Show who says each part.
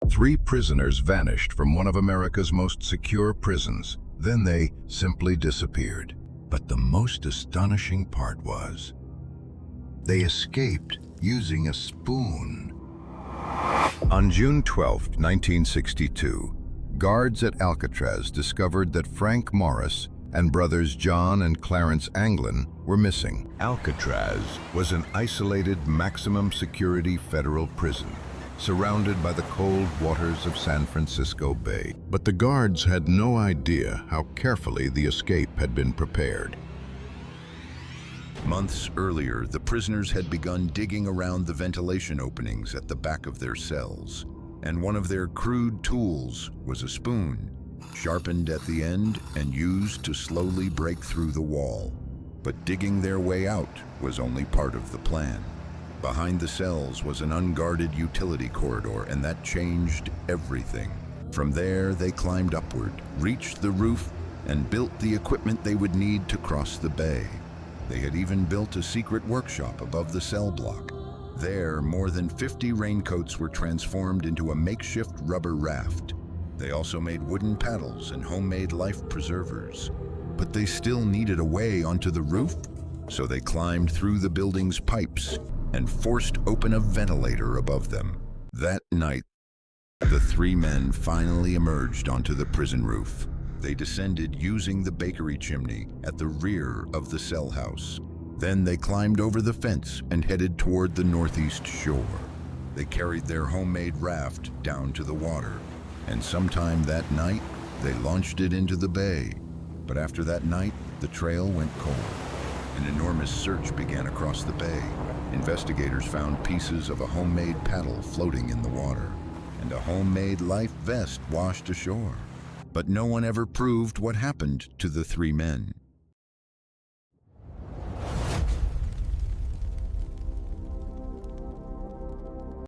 Speaker 1: 3 prisoners vanished from one of America's most secure prisons. Then they simply disappeared. But the most astonishing part was, they escaped using a spoon. On June 12, 1962, guards at Alcatraz discovered that Frank Morris and brothers John and Clarence Anglin were missing. Alcatraz was an isolated maximum security federal prison, surrounded by the cold waters of San Francisco Bay. But the guards had no idea how carefully the escape had been prepared.
Speaker 2: Months earlier, the prisoners had begun digging around the ventilation openings at the back of their cells, and one of their crude tools was a spoon, sharpened at the end and used to slowly break through the wall. But digging their way out was only part of the plan. Behind the cells was an unguarded utility corridor, and that changed everything. From there, they climbed upward, reached the roof, and built the equipment they would need to cross the bay. They had even built a secret workshop above the cell block. There, more than 50 raincoats were transformed into a makeshift rubber raft. They also made wooden paddles and homemade life preservers. But they still needed a way onto the roof, so they climbed through the building's pipes and forced open a ventilator above them. That night, the 3 men finally emerged onto the prison roof. They descended using the bakery chimney at the rear of the cell house. Then they climbed over the fence and headed toward the northeast shore. They carried their homemade raft down to the water, and sometime that night, they launched it into the bay. But after that night, the trail went cold. An enormous search began across the bay. Investigators found pieces of a homemade paddle floating in the water, and a homemade life vest washed ashore. But no one ever proved what happened to the 3 men.